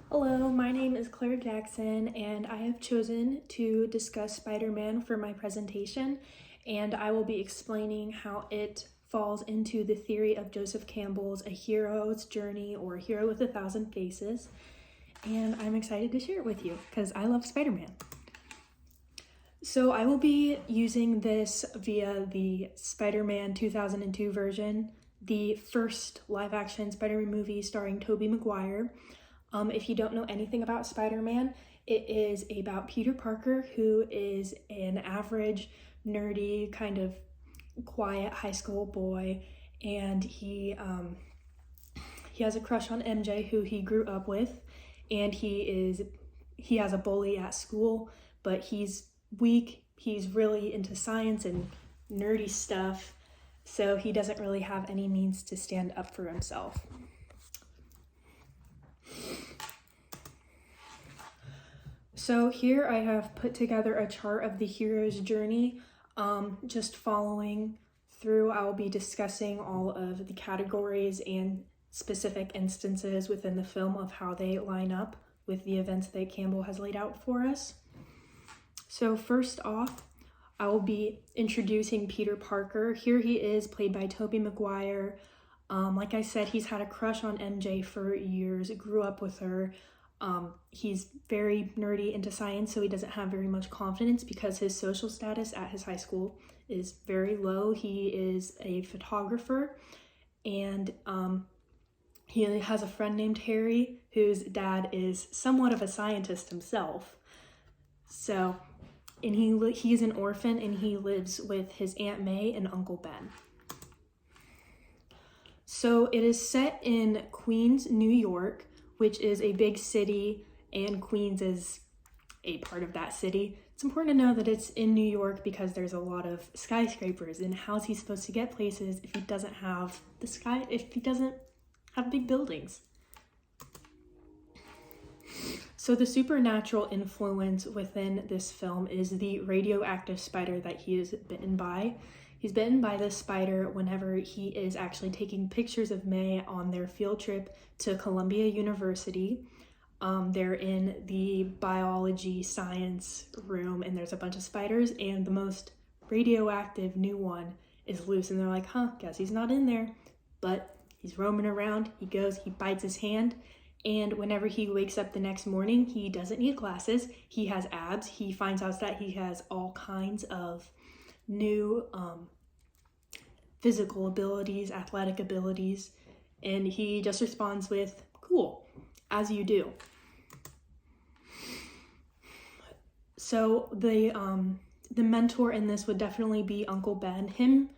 Hello, my name is Claire Jackson, and I have chosen to discuss Spider-Man for my presentation, and I will be explaining how it falls into the theory of Joseph Campbell's A Hero's Journey or A Hero with a Thousand Faces, and I'm excited to share it with you because I love Spider-Man. So I will be using this via the Spider-Man 2002 version, the first live-action Spider-Man movie starring Tobey Maguire. If you don't know anything about Spider-Man, it is about Peter Parker, who is an average, nerdy, kind of quiet high school boy, and he has a crush on MJ, who he grew up with, and he has a bully at school, but he's weak. He's really into science and nerdy stuff, so he doesn't really have any means to stand up for himself. So here I have put together a chart of the hero's journey. Just following through, I'll be discussing all of the categories and specific instances within the film of how they line up with the events that Campbell has laid out for us. So first off, I will be introducing Peter Parker. Here he is, played by Tobey Maguire. Like I said, he's had a crush on MJ for years, grew up with her. He's very nerdy into science, so he doesn't have very much confidence because his social status at his high school is very low. He is a photographer, and he has a friend named Harry, whose dad is somewhat of a scientist himself. So, and he's an orphan, and he lives with his Aunt May and Uncle Ben. So it is set in Queens, New York, which is a big city, and Queens is a part of that city. It's important to know that it's in New York because there's a lot of skyscrapers, and how's he supposed to get places if he doesn't have big buildings? So the supernatural influence within this film is the radioactive spider that he is bitten by. He's bitten by this spider whenever he is actually taking pictures of May on their field trip to Columbia University. They're in the biology science room, and there's a bunch of spiders, and the most radioactive new one is loose, and they're like, guess he's not in there. But he's roaming around. He bites his hand, and whenever he wakes up the next morning, he doesn't need glasses. He has abs. He finds out that he has all kinds of new physical abilities, athletic abilities, and he just responds with, cool, as you do. So the mentor in this would definitely be Uncle Ben.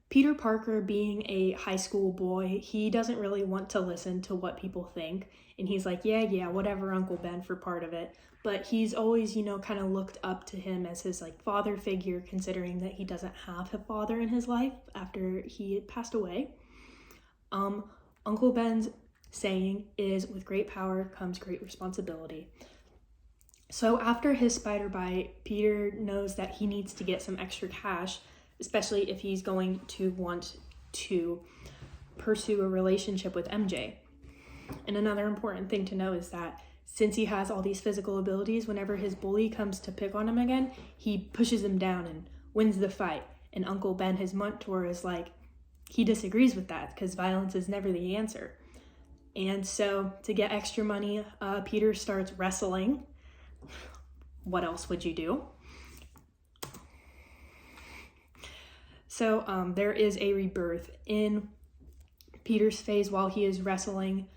Peter Parker, being a high school boy, he doesn't really want to listen to what people think, and he's like, yeah, whatever, Uncle Ben, for part of it. But he's always, kind of looked up to him as his father figure, considering that he doesn't have a father in his life after he had passed away. Uncle Ben's saying is, with great power comes great responsibility. So after his spider bite, Peter knows that he needs to get some extra cash, especially if he's going to want to pursue a relationship with MJ. And another important thing to know is that since he has all these physical abilities, whenever his bully comes to pick on him again, he pushes him down and wins the fight. And Uncle Ben, his mentor, is like, he disagrees with that because violence is never the answer. And so to get extra money, Peter starts wrestling. What else would you do? So there is a rebirth in Peter's phase while he is wrestling.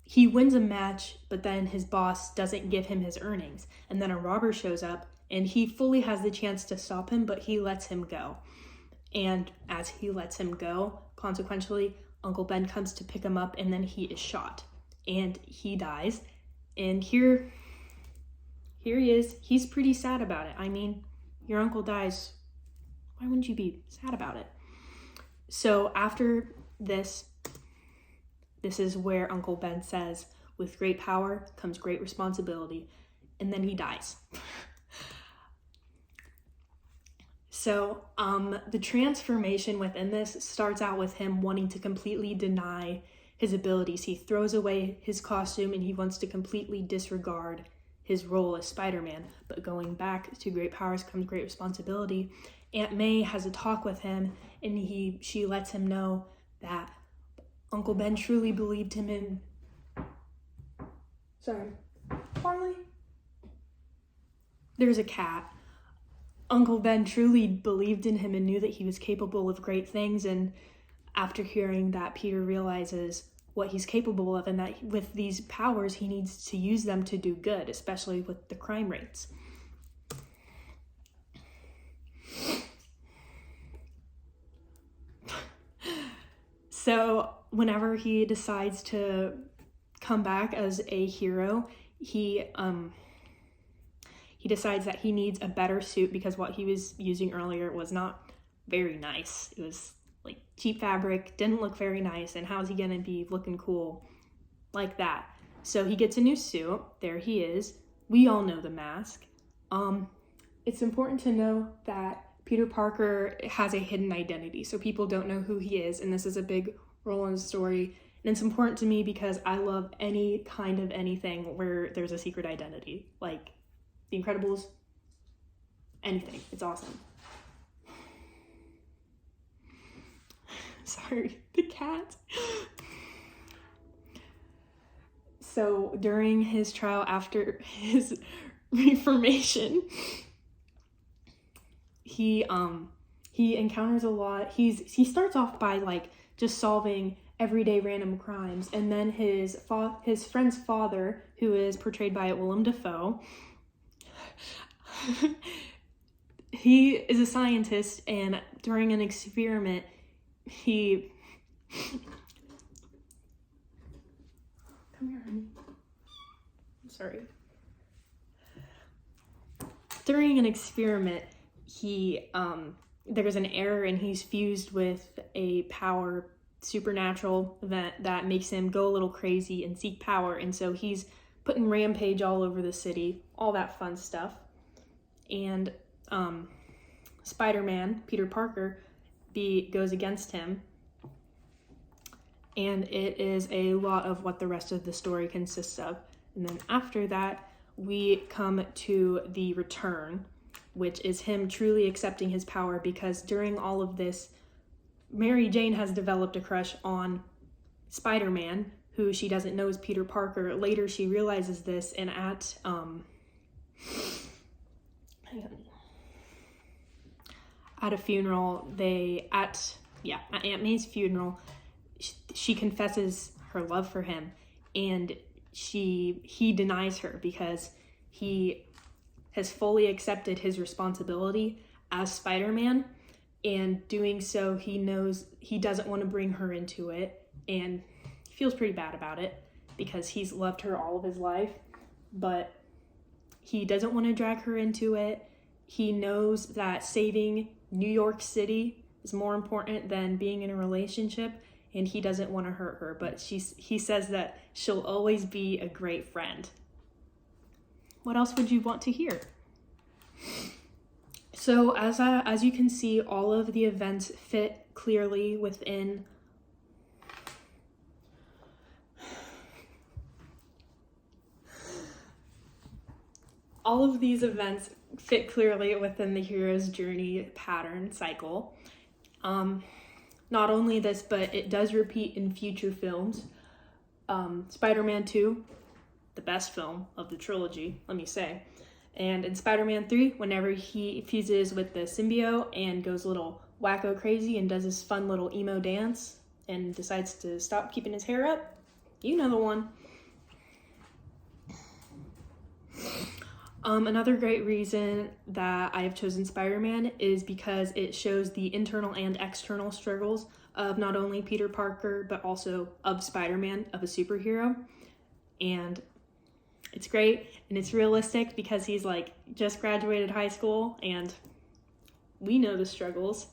He wins a match, but then his boss doesn't give him his earnings. And then a robber shows up, and he fully has the chance to stop him, but he lets him go. And as he lets him go, consequently, Uncle Ben comes to pick him up, and then he is shot. And he dies. And here he is. He's pretty sad about it. I mean, your uncle dies. Why wouldn't you be sad about it? So after this is where Uncle Ben says, with great power comes great responsibility, and then he dies. So the transformation within this starts out with him wanting to completely deny his abilities. He throws away his costume and he wants to completely disregard his role as Spider-Man. But going back to great powers comes great responsibility. Aunt May has a talk with him, and she lets him know that Uncle Ben truly believed him in... Sorry. Farley? There's a cat. Uncle Ben truly believed in him and knew that he was capable of great things, and after hearing that, Peter realizes what he's capable of and that with these powers he needs to use them to do good, especially with the crime rates. So whenever he decides to come back as a hero, he decides that he needs a better suit because what he was using earlier was not very nice. It was like cheap fabric, didn't look very nice, and how's he gonna be looking cool like that? So he gets a new suit. There he is. We all know the mask. It's important to know that Peter Parker has a hidden identity, so people don't know who he is, and this is a big role in the story. And it's important to me because I love any kind of anything where there's a secret identity, like The Incredibles, anything. It's awesome. Sorry, the cat. So during his trial after his reformation, he encounters a lot. He starts off by like just solving everyday random crimes, and then his friend's father, who is portrayed by Willem Dafoe, he is a scientist, and during an experiment come here, honey. I'm sorry. During an experiment, there's an error and he's fused with a power, supernatural event that makes him go a little crazy and seek power. And so he's putting rampage all over the city, all that fun stuff. And Spider-Man, Peter Parker, goes against him. And it is a lot of what the rest of the story consists of. And then after that, we come to the return, which is him truly accepting his power, because during all of this, Mary Jane has developed a crush on Spider-Man, who she doesn't know is Peter Parker. Later, she realizes this, and at a funeral, at Aunt May's funeral, she confesses her love for him, and he denies her because he has fully accepted his responsibility as Spider-Man, and doing so, he knows he doesn't want to bring her into it, and he feels pretty bad about it because he's loved her all of his life, but he doesn't want to drag her into it. He knows that saving New York City is more important than being in a relationship, and he doesn't want to hurt her, but he says that she'll always be a great friend. What else would you want to hear? So as you can see, all of the events fit clearly within the hero's journey pattern cycle. Not only this, but it does repeat in future films. Spider-Man 2, the best film of the trilogy, let me say. And in Spider-Man 3, whenever he fuses with the symbiote and goes a little wacko crazy and does this fun little emo dance and decides to stop keeping his hair up, you know the one. Another great reason that I have chosen Spider-Man is because it shows the internal and external struggles of not only Peter Parker, but also of Spider-Man, of a superhero. And it's great, and it's realistic because he's like just graduated high school, and we know the struggles.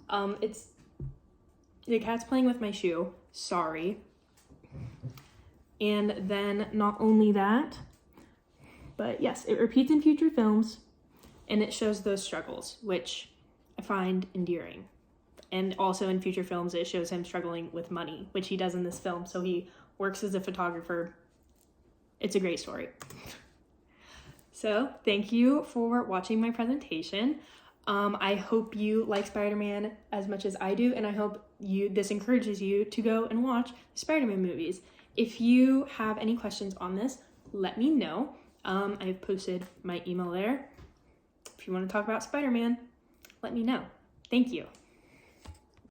The cat's playing with my shoe, sorry. And then not only that, but yes, it repeats in future films, and it shows those struggles, which I find endearing. And also in future films, it shows him struggling with money, which he does in this film. So he works as a photographer. It's a great story. So thank you for watching my presentation. I hope you like Spider-Man as much as I do, and I hope this encourages you to go and watch the Spider-Man movies. If you have any questions on this, let me know. I've posted my email there. If you want to talk about Spider-Man, let me know. Thank you.